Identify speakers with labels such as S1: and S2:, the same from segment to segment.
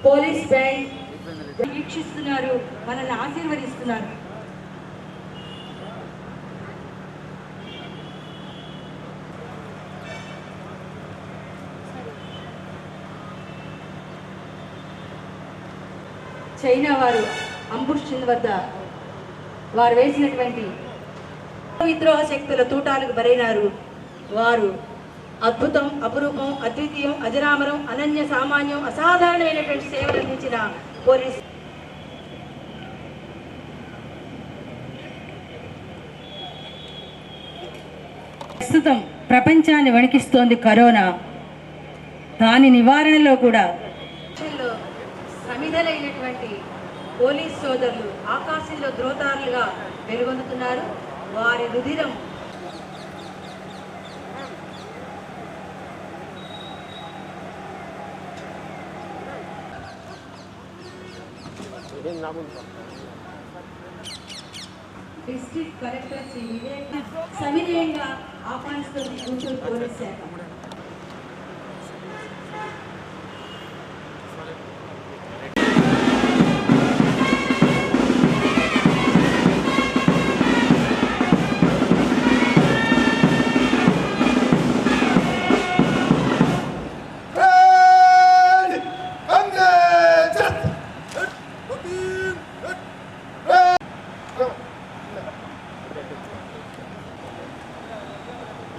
S1: Police band వీక్షిస్తున్నారు, మనల్ని ఆశీర్వదిస్తున్నారు. China వారు ambush వద్ద వారు వేసినటువంటి విద్రోహ శక్తుల తూటాలకు బరైనారు. వారు అద్భుతం, అపురూపం, అద్వితీయం, అజరామరం, అనన్య సామాన్యం, అసాధారణమైనటువంటి సేవలు అందించిన పోలీస్ ప్రస్తుతం ప్రపంచాన్ని వణికిస్తోంది కరోనా. దాని నివారణలో కూడా సమిధలైనటువంటి పోలీస్ సోదరులు ఆకాశంలో ధ్రువతారులుగా వెలుగొందుతున్నారు. వారి రుధిరం డిస్ట్రిక్ట్ కలెక్టర్ శ్రీ వివేక్ సవినయంగా ఆహ్వానిస్తుంది గుంటూరు పోలీస్ శాఖ.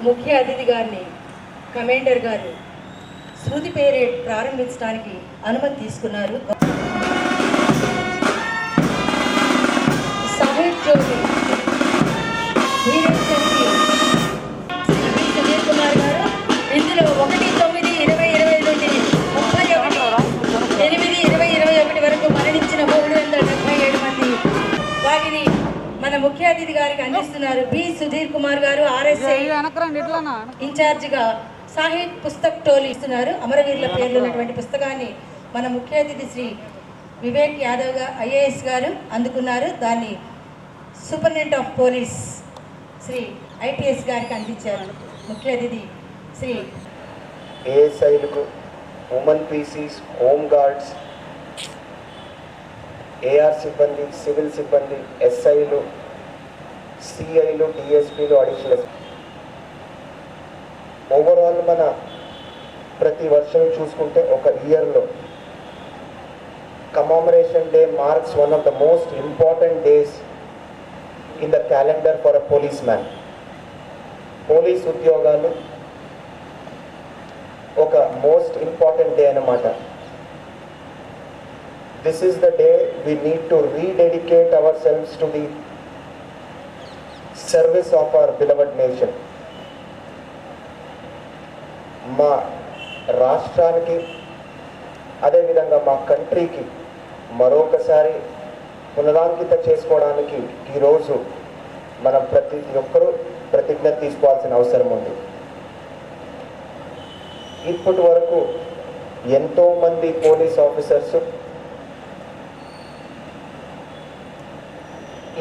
S1: ముఖ్య అతిథి గారిని కమాండర్ గారు శృతి పేరేడ్ ప్రారంభించడానికి అనుమతి తీసుకున్నారు. సుధీర్ కుమార్ గారు ఇందులో 1/9/2020 నుండి 31/8/2021 వరకు మరణించిన 377 మంది వారిని మన ముఖ్య అతిథి గారికి అందిస్తున్నారు. బి సుధీర్ కుమార్ గారు ఆర్ఎస్ఐ ఇన్ఛార్జిగా సాహిత్ పుస్తక్ టోలీ ఇస్తున్నారు. అమరవీరుల పేర్లు ఉన్నటువంటి పుస్తకాన్ని మన ముఖ్య అతిథి శ్రీ వివేక్ యాదవ్ ఐఏఎస్ గారు అందుకున్నారు. దాన్ని superintendent of police Shri IPS గారికి అందించారు. ముఖ్య అతిథి శ్రీ
S2: ఏఎస్ఐలకు, women PCs, home guards, AR సిబ్బంది, సివిల్ సిబ్బంది, ఎస్ఐలు, సిఐలు, డిఎస్పీలు, అడిషనల్ ఓవరాల్ మన ప్రతి వర్షం చూసుకుంటే ఒక ఇయర్లో కమామరేషన్ day marks one of the most important days in the calendar for a police man. Police ఉద్యోగాలు ఒక మోస్ట్ ఇంపార్టెంట్ డే అన్నమాట. This is the day we need to rededicate ourselves to the service of our beloved nation. మా రాష్ట్రానికి అదేవిధంగా మా కంట్రీకి మరొకసారి పునరాంకిత చేసుకోవడానికి ఈరోజు మనం ప్రతి ఒక్కరూ ప్రతిజ్ఞ తీసుకోవాల్సిన అవసరం ఉంది. ఇప్పటి వరకు ఎంతోమంది పోలీస్ ఆఫీసర్స్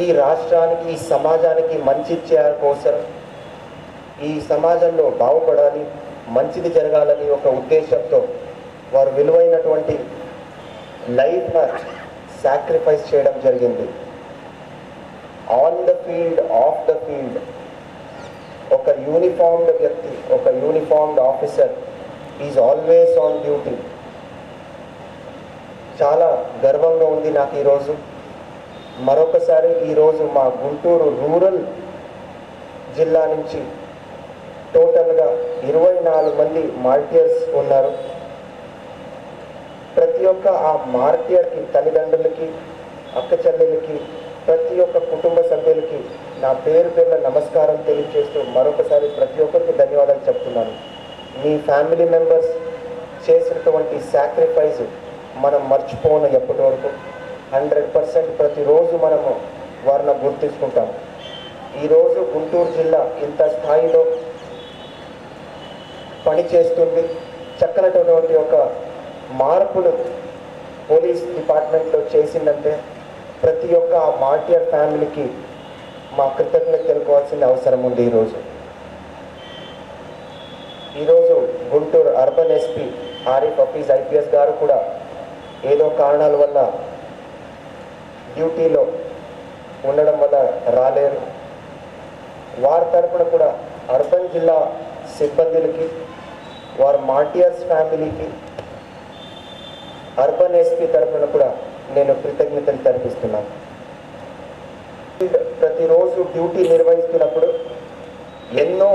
S2: ఈ రాష్ట్రానికి, ఈ సమాజానికి మంచి చేయడం కోసం, ఈ సమాజంలో బాగుపడాలి, మంచిది జరగాలని ఒక ఉద్దేశంతో వారు విలువైనటువంటి లైఫ్ను సాక్రిఫైస్ చేయడం జరిగింది. On the field, of the field ఒక యూనిఫామ్డ్ వ్యక్తి, ఒక uniformed officer is always on duty. చాలా గర్వంగా ఉంది నాకు ఈరోజు. మరొకసారి ఈరోజు మా గుంటూరు రూరల్ జిల్లా నుంచి టోటల్గా 24 మంది మార్టియర్స్ ఉన్నారు. ప్రతి ఒక్క ఆ మార్టియర్కి తల్లిదండ్రులకి, అక్క చెల్లెలకి, ప్రతి ఒక్క కుటుంబ సభ్యులకి నా పేరున నమస్కారం తెలియజేస్తూ మరొకసారి ప్రతి ఒక్కరికి ధన్యవాదాలు చెప్తున్నాను. మీ ఫ్యామిలీ మెంబర్స్ చేసినటువంటి సాక్రిఫైస్ మనం మర్చిపోను ఎప్పటి వరకు. 100% ప్రతిరోజు మనము వారిని గుర్తించుకుంటాం. ఈరోజు గుంటూరు జిల్లా ఇంత స్థాయిలో పనిచేస్తుంది. చక్కనటువంటి ఒక మార్పును పోలీస్ డిపార్ట్మెంట్లో చేసిందంటే ప్రతి ఒక్క ఆ మార్టియర్ ఫ్యామిలీకి మా కృతజ్ఞత తెలుపుకోవాల్సిన అవసరం ఉంది. ఈరోజు Guntur urban SP Arif Hafeez IPS గారు కూడా ఏదో కారణాల వల్ల డ్యూటీలో ఉండడం వల్ల రాలేరు. వారి తరపున కూడా అర్బన్ జిల్లా సిబ్బందులకి, వారి మార్టియర్స్ ఫ్యామిలీకి అర్బన్ ఎస్పీ తరపున కూడా నేను కృతజ్ఞతలు తెలిపిస్తున్నాను. ప్రతిరోజు డ్యూటీ నిర్వహిస్తున్నప్పుడు ఎన్నో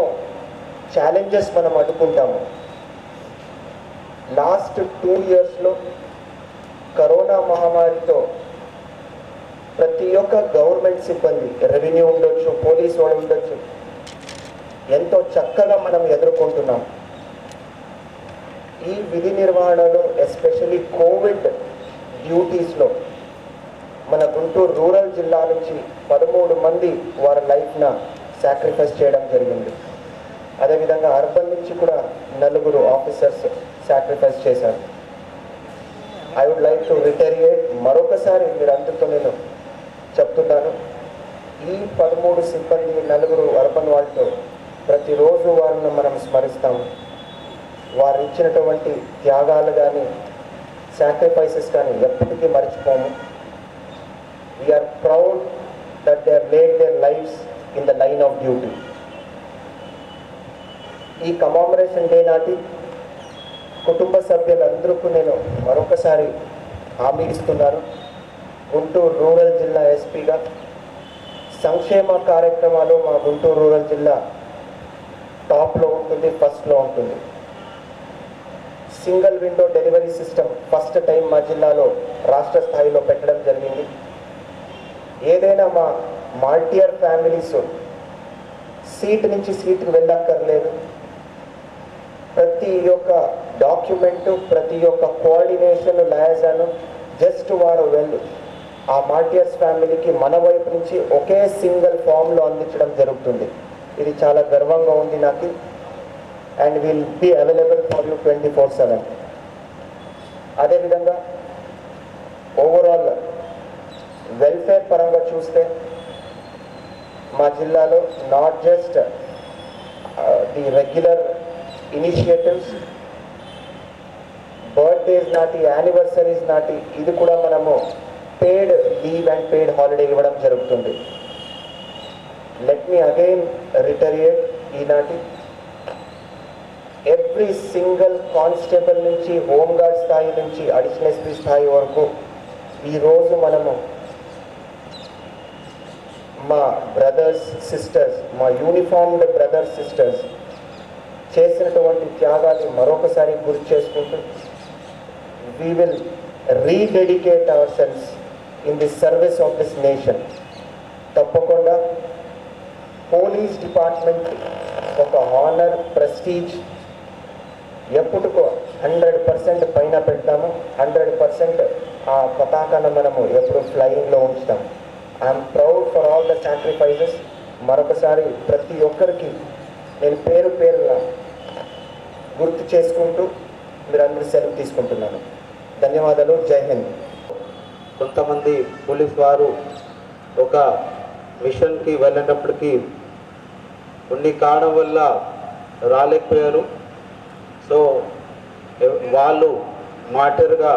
S2: ఛాలెంజెస్ మనం అడ్డుకుంటాము. లాస్ట్ 2 yearsలో కరోనా మహమ్మారితో ప్రతి ఒక్క గవర్నమెంట్ సిబ్బంది, రెవెన్యూ ఉండొచ్చు, పోలీస్ వాళ్ళు ఉండొచ్చు, ఎంతో చక్కగా మనం ఎదుర్కొంటున్నాం. ఈ విధి నిర్వహణలో ఎస్పెషల్లీ కోవిడ్ డ్యూటీస్లో మన గుంటూరు రూరల్ జిల్లా నుంచి 13 మంది వారి లైఫ్ను సాక్రిఫైస్ చేయడం జరిగింది. అదేవిధంగా అర్బన్ నుంచి కూడా 4 ఆఫీసర్స్ సాక్రిఫైస్ చేశారు. I would like to reiterate. మరొకసారి మీరు అందరితో నేను చెప్తున్నాను, ఈ 13 సిబ్బంది 4 అర్బన్ వాళ్ళతో ప్రతిరోజు వారిని మనం స్మరిస్తాము. వారు ఇచ్చినటువంటి త్యాగాలు కానీ సాక్రిఫైసెస్ కానీ ఎప్పటికీ మర్చిపోము. We are proud that they are laid their lives in the line of duty. ఈ కమామరేషన్ డే నాటి కుటుంబ సభ్యులందరికీ నేను మరొకసారి హామీ ఇస్తున్నాను. గుంటూరు రూరల్ జిల్లా ఎస్పీగా సంక్షేమ కార్యక్రమాలు మా గుంటూరు రూరల్ జిల్లా టాప్లో ఉంటుంది, ఫస్ట్లో ఉంటుంది. Single window delivery system first time మా జిల్లాలో రాష్ట్ర స్థాయిలో పెట్టడం జరిగింది. ఏదైనా మా మార్టియర్ ఫ్యామిలీస్ సీటు నుంచి సీటుకు వెళ్ళక్కర్లేదు. ప్రతి ఒక్క డాక్యుమెంటు, ప్రతి ఒక్క కోఆర్డినేషన్, లయాజాను జస్ట్ వారు వెళ్ళు ఆ మార్టియర్స్ ఫ్యామిలీకి మన వైపు నుంచి ఒకే సింగిల్ ఫామ్లో అందించడం జరుగుతుంది. ఇది చాలా గర్వంగా ఉంది నాకు. And will be available for you 24/7. అదేవిధంగా ఓవరాల్ వెల్ఫేర్ పరంగా చూస్తే మా జిల్లాలో not just the regular initiatives, birthdays నాటి, యానివర్సరీస్ నాటి ఇది కూడా మనము paid leave and paid holiday ఇవ్వడం జరుగుతుంది. లెట్ మీ అగైన్ రిటరియేట్, ఈనాటి ఎవ్రీ సింగిల్ కానిస్టేబుల్ నుంచి, హోంగార్డ్ స్థాయి నుంచి అడిషనల్ ఎస్పీ స్థాయి వరకు ఈరోజు మనము మా బ్రదర్స్ సిస్టర్స్, మా యూనిఫార్మ్డ్ బ్రదర్స్ సిస్టర్స్ చేసినటువంటి త్యాగాన్ని మరొకసారి గుర్తు చేసుకుంటూ we will rededicate ourselves in the service of this nation. తప్పకుండా పోలీస్ డిపార్ట్మెంట్ ఒక హానర్, ప్రెస్టీజ్ ఎప్పుడుకో 100% పైన పెడతాము. 100% ఆ పతాకాన్ని మనము ఎప్పుడు ఫ్లయింగ్లో ఉంచుతాము. I'm proud for all the sacrifices. మరొకసారి ప్రతి ఒక్కరికి నేను పేరు పేరుగా గుర్తు చేసుకుంటూ మీరందరూ సెలవు తీసుకుంటున్నాను. ధన్యవాదాలు. జై హింద్.
S3: కొంతమంది పోలీస్ వారు ఒక మిషన్కి వెళ్ళినప్పటికీ కొన్ని కారణం వల్ల రాలేకపోయారు. సో వాళ్ళు మాటర్గా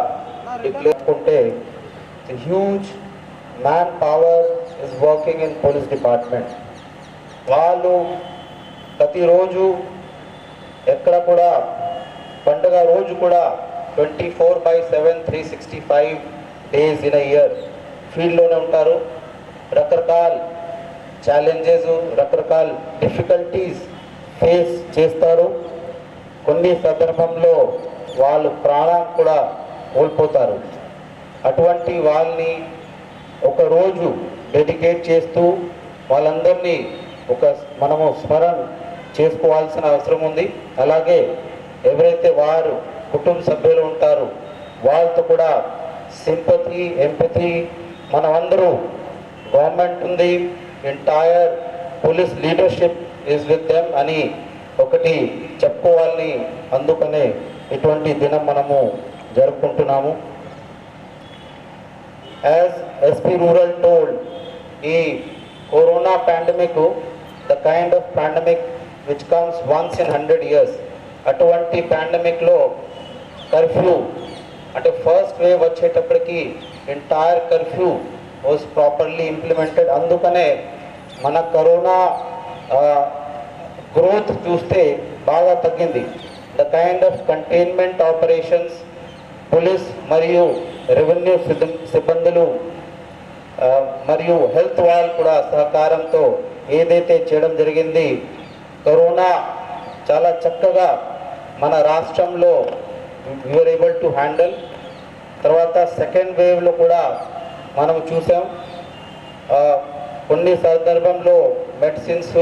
S3: డిక్లేర్ ఉంటే huge man power is working in police department. వాళ్ళు ప్రతిరోజు ఎక్కడ కూడా పండుగ రోజు కూడా 24/7 365 డేస్ ఇన్ ఇయర్ ఫీల్డ్లోనే ఉంటారు. రకరకాల ఛాలెంజెస్, రకరకాల డిఫికల్టీస్ ఫేస్ చేస్తారు. కొన్ని సందర్భంలో వాళ్ళు ప్రాణం కూడా కోల్పోతారు. అటువంటి వాళ్ళని ఒకరోజు డెడికేట్ చేస్తూ వాళ్ళందరినీ మనము స్మరణ చేసుకోవాల్సిన అవసరం ఉంది. అలాగే ఎవరైతే వారు కుటుంబ సభ్యులు ఉంటారో వాళ్ళతో కూడా సింపతి, ఎంపతి మనమందరూ, గవర్నమెంట్ ఉంది, entire police leadership is with them అని ఒకటి చెప్పుకోవాలని అందుకనే ఇటువంటి దినం మనము జరుపుకుంటున్నాము. యాజ్ ఎస్పీ రూరల్ టోల్డ్, ఈ corona pandemic the kind of pandemic which comes once in 100 years. అటువంటి పాండమిక్లో కర్ఫ్యూ అంటే ఫస్ట్ వేవ్ వచ్చేటప్పటికి entire curfew was properly implemented. అందుకనే మన కరోనా గ్రోత్ చూస్తే బాగా తగ్గింది. The kind of containment operations police మరియు రెవెన్యూ సిబ్బందులు మరియు హెల్త్ వాళ్ళు కూడా సహకారంతో ఏదైతే చేయడం జరిగింది, కరోనా చాలా చక్కగా మన రాష్ట్రంలో వీఆర్ ఏబుల్ టు హ్యాండిల్. తర్వాత సెకండ్ వేవ్లో కూడా మనం చూసాం, కొన్ని సందర్భంలో మెడిసిన్స్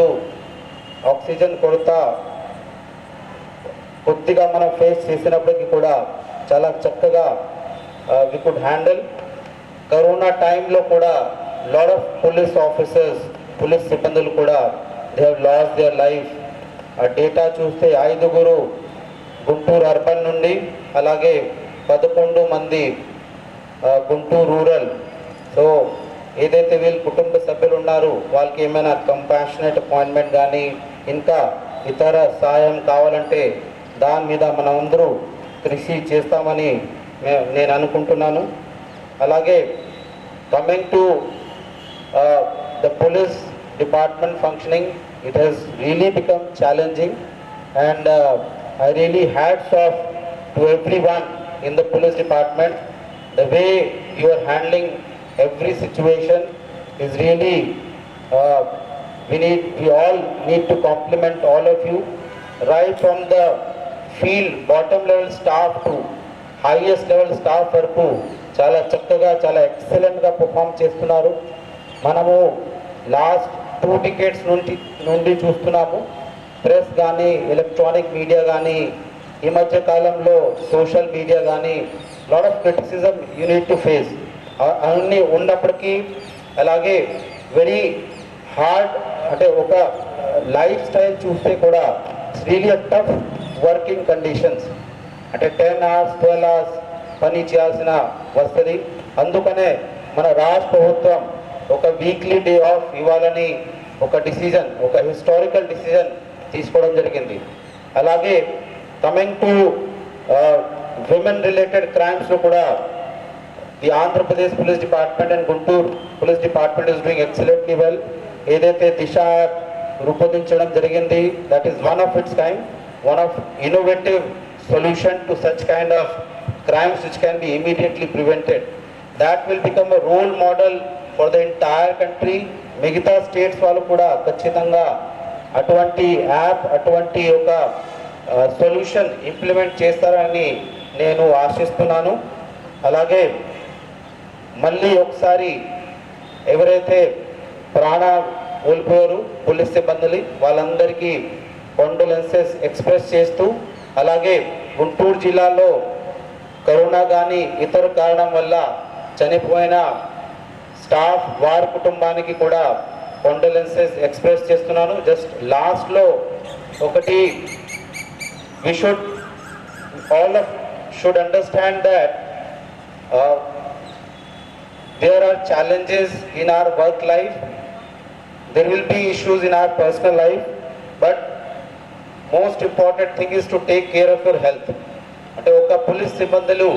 S3: ఆక్సిజన్ కొరత కొద్దిగా మనం ఫేస్ చేసినప్పటికీ కూడా చాలా చక్కగా వి కుడ్ హ్యాండిల్. కరోనా టైంలో కూడా lot of police officers, police సిబ్బందులు కూడా they have lost their life. ఆ డేటా చూస్తే 5 గుంటూరు అర్బన్ నుండి, అలాగే 11 మంది గుంటూరు రూరల్. సో ఏదైతే వీళ్ళు కుటుంబ సభ్యులు ఉన్నారో వాళ్ళకి ఏమైనా కంపాషనేట్ అపాయింట్మెంట్ కానీ ఇంకా ఇతర సాయం కావాలంటే దాని మీద మనమందరూ కృషి చేస్తామని నేను అనుకుంటున్నాను. అలాగే coming to the police department functioning, it has really become challenging and I really hats off to everyone in the police department. The way you are handling every situation is really, we all need to compliment all of you, right from the field, bottom level staff to highest level staff వరకు చాలా చక్కగా చాలా ఎక్సలెంట్గా perform చేస్తున్నారు. మనము last 2 decades నుండి చూస్తున్నాము. Press కానీ, ఎలక్ట్రానిక్ మీడియా కానీ, ఈ మధ్య కాలంలో సోషల్ మీడియా కానీ lot of criticism you need to face. అన్నీ ఉన్నప్పటికీ అలాగే వెరీ హార్డ్ అంటే ఒక లైఫ్ స్టైల్ చూస్తే కూడా it's really a tough working conditions. అంటే 10 hours 12 hours పని చేయాల్సిన వస్తుంది. అందుకనే మన రాష్ట్ర ప్రభుత్వం ఒక వీక్లీ డే ఆఫ్ ఇవ్వాలని ఒక డిసిజన్, ఒక హిస్టారికల్ డిసిజన్ తీసుకోవడం జరిగింది. అలాగే కమింగ్ టు విమెన్ రిలేటెడ్ క్రైమ్స్లో కూడా the Andhra Pradesh police department and Guntur police department is doing excellently well. ఏదైతే దిశ రూపొందించడం జరిగింది, that is one of it's kind, one of innovative solution to such kind of crimes which can be immediately prevented. That will become a role model for the entire country. మిగతా states వాళ్ళు కూడా ఖచ్చితంగా అటువంటి app, అటువంటి ఒక solution implement చేస్తారని నేను ఆశిస్తున్నాను. అలాగే మళ్ళీ ఒకసారి ఎవరైతే ప్రాణ కోల్పోయారు పోలీస్ సిబ్బందులు వాళ్ళందరికీ కండోలెన్సెస్ ఎక్స్ప్రెస్ చేస్తూ, అలాగే గుంటూరు జిల్లాలో కరోనా కానీ ఇతర కారణం వల్ల చనిపోయిన స్టాఫ్ వారి కుటుంబానికి కూడా కండోలెన్సెస్ ఎక్స్ప్రెస్ చేస్తున్నాను. జస్ట్ లాస్ట్లో ఒకటి, we should all of should understand that there are challenges in our work life, there will be issues in our personal life, but most important thing is to take care of your health. అంటే ఒక police సిబ్బందులు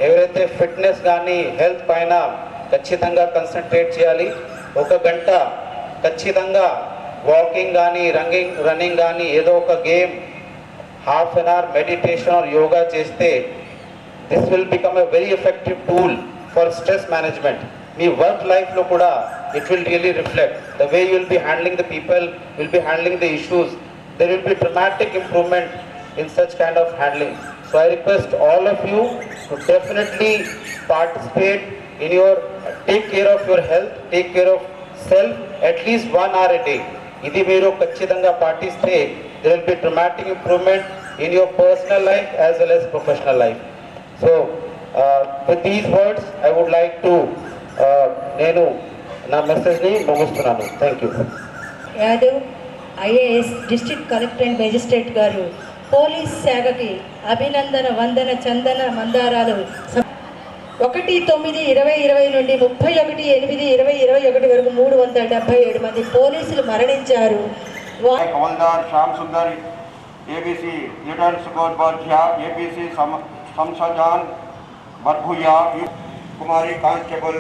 S3: ఎవరైతే fitness కానీ health పైన ఖచ్చితంగా concentrate చేయాలి. 1 గంట ఖచ్చితంగా walking కానీ రన్నింగ్ కానీ ఏదో ఒక game, half an hour meditation or yoga చేస్తే this will become a very effective tool for stress management. మీ వర్క్ లైఫ్లో కూడా it will really reflect the way you will be handling the people, will be handling the issues. There will be dramatic improvement in such kind of handling. So I request all of you to definitely participate in your, take care of your health, take care of self at least 1 hour a day. Idi meeru kachidanga partiste, there will be dramatic improvement in your personal life as well as professional life. So with these words I would like to nenu na message ni mugistunanu. Thank you.
S1: Yadav IAS district collector and magistrate గారు police శాఖకి అభినందన వందన చందన మందారాలు 1/9/2020 నుండి 31/8/2021 వరకు 377 మంది పోలీసులు మరణించారు.
S4: हवलदार श्याम सुंदर ABC Liton सुकोधबाध्या ABC शमशाजान बरभुया कुमारी constable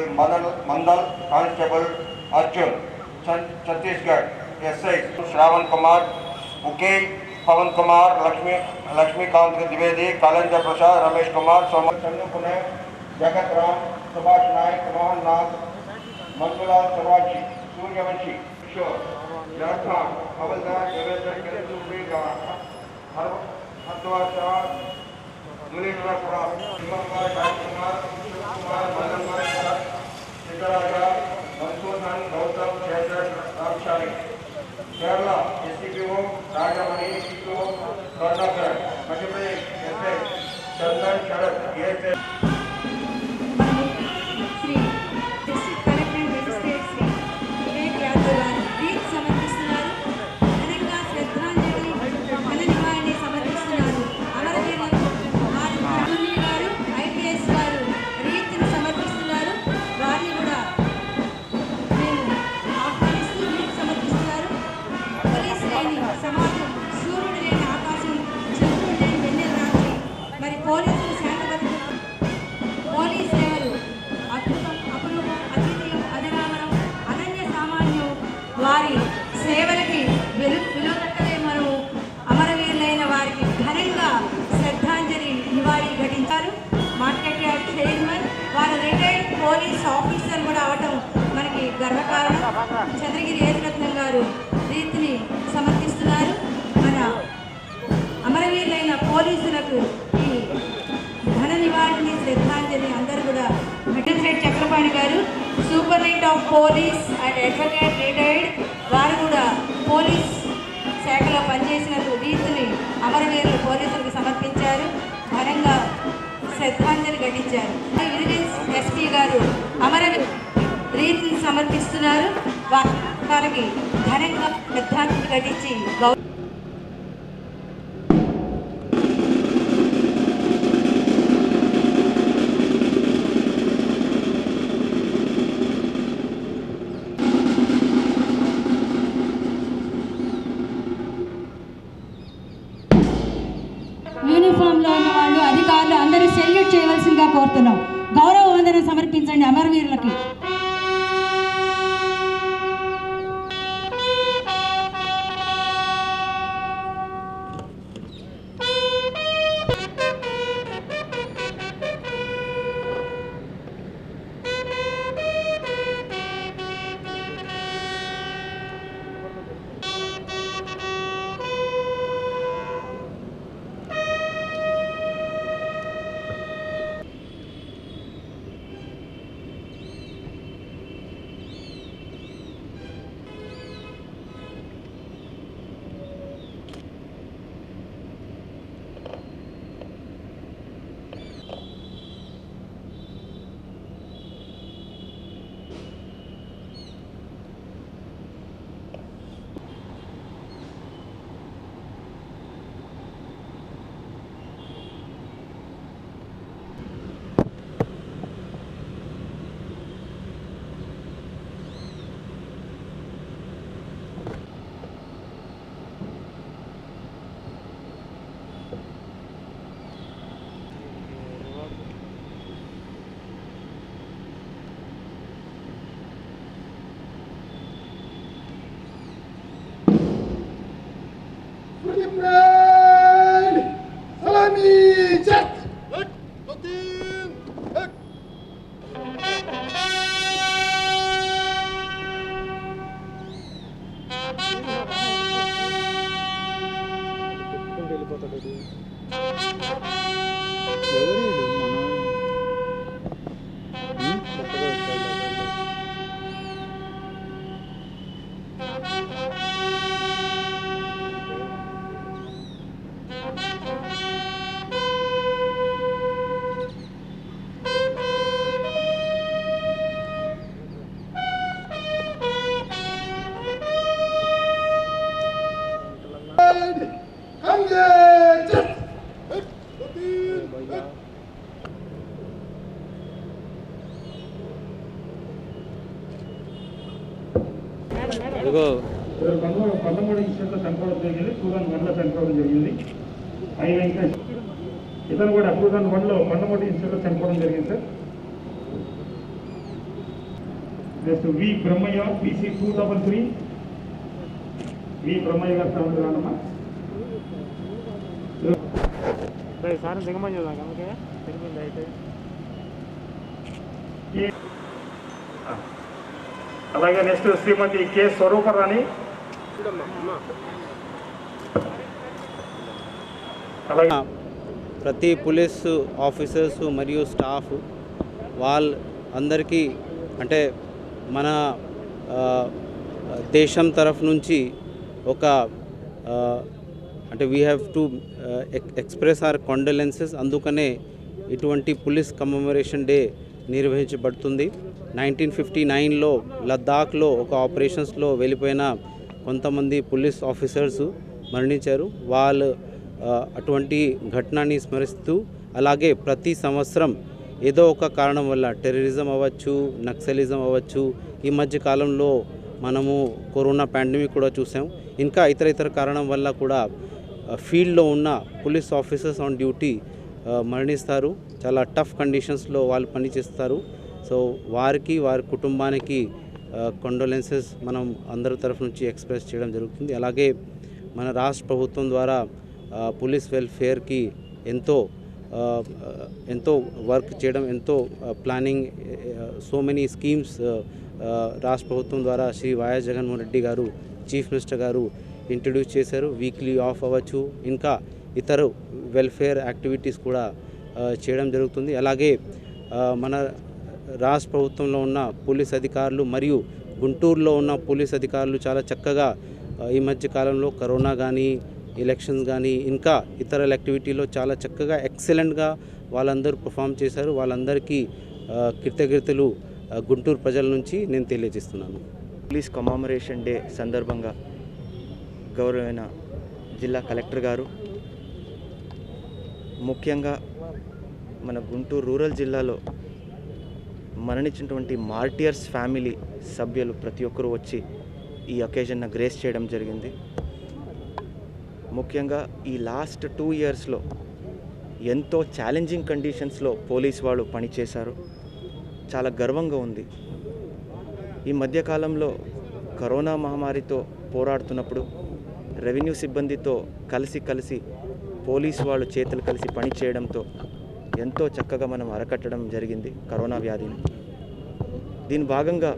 S4: मंडल constable Arjun Chhattisgarh SI Shravan Kumar Mukesh पवन कुमार लक्ष्मीकांत द्विवेदी कालंजर प्रसाद रमेश कुमार चंदू पुणे जगत राम सुभाष नायक मोहन नाथ मंजुलाल सर्वाजी सूर्यवंशी किशोर राजस्थान हवलदार देवेंद्र केंद्र हरद्वार मुनीश्वरपुरा कुमार राजकुमार Kumar Madanlal सिद्धराजा मनसूरन Gautam Shekhar रामशाली Kerala SDPO Rajamani SDPO कर्णाकर Madhya Pradesh SI चंदन शरद एएसए
S1: వారి సేవలకి విలువలెక్కలేమను అమరవీరులైన వారికి ఘనంగా శ్రద్ధాంజలి నివాళి ఘటించారు. మార్కెట్ యార్డ్ చైర్మన్ వారు రిటైర్డ్ పోలీస్ ఆఫీసర్ కూడా అవటం మనకి గర్వకారణం. చంద్రగిరి ఏజరత్నం గారు రీతిని సమర్పిస్తున్నారు. మన అమరవీరులైన పోలీసులకు ఈ ఘన నివాళిని శ్రద్ధాంజలి అందరూ కూడా. మెజిస్ట్రేట్ చక్రపాణి గారు superintendent of police and advocate retired వారు కూడా పోలీస్ శాఖలో పనిచేసినందుకు రీతిని అమరవీరులు పోలీసులకు సమర్పించారు. ఘనంగా శ్రద్ధాంజలి ఘటించారు. విజిలెన్స్ ఎస్పీ గారు అమరవీరు రీతిని సమర్పిస్తున్నారు. వారికి ఘనంగా శ్రద్ధాంజలి ఘటించి
S5: యూనిఫామ్లో ఉన్న వాళ్ళు అధికారులు అందరూ సెల్యూట్ చేయవలసిందిగా కోరుతున్నాం. గౌరవ వందనం సమర్పించండి అమరవీరులకి.
S4: 13 ఇన్సిడెంట్లో చనిపోవడం జరిగింది, 2001లో చనిపోవడం జరిగింది. ఐ వెంకటేష్ ఇతను కూడా 2001లో 13 ఇన్సిడెంట్లో చనిపోవడం జరిగింది సార్. నెక్స్ట్ వి బ్రహ్మయ్య PC 233 వి బ్రహ్మయ్య గారు సౌండ్ రానమ్మా. సార్ దిగమని చూద్దాం అందుకే తిరిగింది అయితే. అలాగే నెక్స్ట్ శ్రీమతి కె స్వరూపరాణి, అలాగే
S6: ప్రతి పోలీస్ ఆఫీసర్స్ మరియు స్టాఫ్ వాళ్ళందరికీ అంటే మన దేశం తరఫు నుంచి ఒక అంటే we have to express our condolences. అందుకనే ఇటువంటి పోలీస్ కమెమరేషన్ డే నిర్వహించబడుతుంది. 1959లో లద్దాఖ్లో ఒక ఆపరేషన్స్లో వెళ్ళిపోయిన కొంతమంది పోలీస్ ఆఫీసర్స్ మరణించారు. వాళ్ళు అటువంటి ఘటనని స్మరిస్తూ అలాగే ప్రతి సంవత్సరం ఏదో ఒక కారణం వల్ల టెర్రరిజం అవ్వచ్చు, నక్సలిజం అవ్వచ్చు, ఈ మధ్య కాలంలో మనము కరోనా పాండమిక్ కూడా చూసాం, ఇంకా ఇతర కారణం వల్ల కూడా ఫీల్డ్లో ఉన్న పోలీస్ ఆఫీసర్స్ ఆన్ డ్యూటీ మరణిస్తారు. చాలా టఫ్ కండిషన్స్లో వాళ్ళు పనిచేస్తారు. సో వారికి వారి కుటుంబానికి కండోలెన్సెస్ మనం అందరి తరఫు నుంచి ఎక్స్ప్రెస్ చేయడం జరుగుతుంది. అలాగే మన రాష్ట్ర ప్రభుత్వం ద్వారా పోలీస్ వెల్ఫేర్కి ఎంతో వర్క్ చేయడం, ఎంతో ప్లానింగ్, సో మెనీ స్కీమ్స్ రాష్ట్ర ప్రభుత్వం ద్వారా శ్రీ వైఎస్ జగన్మోహన్ రెడ్డి గారు చీఫ్ మినిస్టర్ గారు ఇంట్రడ్యూస్ చేశారు. వీక్లీ ఆఫ్ అవ్వచ్చు, ఇంకా ఇతర వెల్ఫేర్ యాక్టివిటీస్ కూడా చేయడం జరుగుతుంది. అలాగే మన రాష్ట్ర ప్రభుత్వంలో ఉన్న పోలీస్ అధికారులు మరియు గుంటూరులో ఉన్న పోలీస్ అధికారులు చాలా చక్కగా ఈ మధ్య కాలంలో కరోనా కానీ, ఎలక్షన్స్ కానీ, ఇంకా ఇతర యాక్టివిటీలో చాలా చక్కగా ఎక్సలెంట్గా వాళ్ళందరూ పర్ఫామ్ చేశారు. వాళ్ళందరికీ కృతజ్ఞతలు గుంటూరు ప్రజల నుంచి నేను తెలియజేస్తున్నాను.
S7: పోలీస్ కమెమరేషన్ డే సందర్భంగా గౌరవమైన జిల్లా కలెక్టర్ గారు, ముఖ్యంగా మన గుంటూరు రూరల్ జిల్లాలో మరణించినటువంటి మార్టియర్స్ ఫ్యామిలీ సభ్యులు ప్రతి ఒక్కరూ వచ్చి ఈ అకేజన్ను గ్రేస్ చేయడం జరిగింది. ముఖ్యంగా ఈ లాస్ట్ 2 ఇయర్స్లో ఎంతో ఛాలెంజింగ్ కండిషన్స్లో పోలీస్ వాళ్ళు పనిచేశారు. చాలా గర్వంగా ఉంది. ఈ మధ్యకాలంలో కరోనా మహమ్మారితో పోరాడుతున్నప్పుడు రెవెన్యూ సిబ్బందితో కలిసి పోలీసు వాళ్ళు చేతులు కలిసి పని చేయడంతో ఎంతో చక్కగా మనం అరకట్టడం జరిగింది కరోనా వ్యాధిని. దీని భాగంగా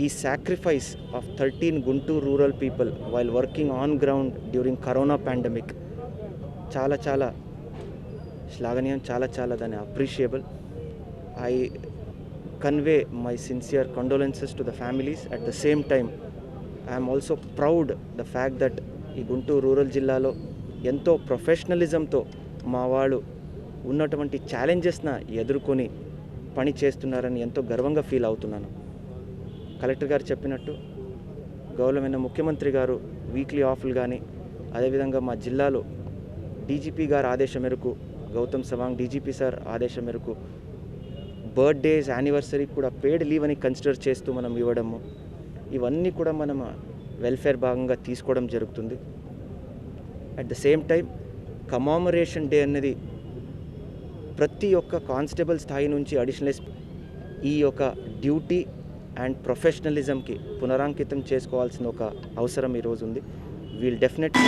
S7: ఈ sacrifice of 13 Guntur rural people while working on ground during corona pandemic చాలా శ్లాఘనీయం, చాలా దాన్ని appreciable. I convey my sincere condolences to the families. At the same time I'm also proud the fact that ఈ Guntur rural జిల్లాలో ఎంతో ప్రొఫెషనలిజంతో మా వాళ్ళు ఉన్నటువంటి ఛాలెంజెస్ను ఎదుర్కొని పని చేస్తున్నారని ఎంతో గర్వంగా ఫీల్ అవుతున్నాను. కలెక్టర్ గారు చెప్పినట్టు గౌరవమైన ముఖ్యమంత్రి గారు వీక్లీ ఆఫ్లు కానీ, అదేవిధంగా మా జిల్లాలో డీజీపీ గారు ఆదేశం మేరకు, గౌతమ్ సవాంగ్ డీజీపీ సార్ ఆదేశం మేరకు బర్త్డేస్, యానివర్సరీ కూడా పెయిడ్ లీవ్ అని కన్సిడర్ చేస్తూ మనం ఇవ్వడము, ఇవన్నీ కూడా మనం వెల్ఫేర్ భాగంగా తీసుకోవడం జరుగుతుంది. At the same time commemoration day అనేది ప్రతి ఒక్క కానిస్టేబుల్ స్థాయి నుంచి అడిషనల్ ఈ యొక్క డ్యూటీ అండ్ ప్రొఫెషనలిజంకి పునరాంకితం చేసుకోవాల్సిన ఒక అవసరం ఈరోజు ఉంది. We'll definitely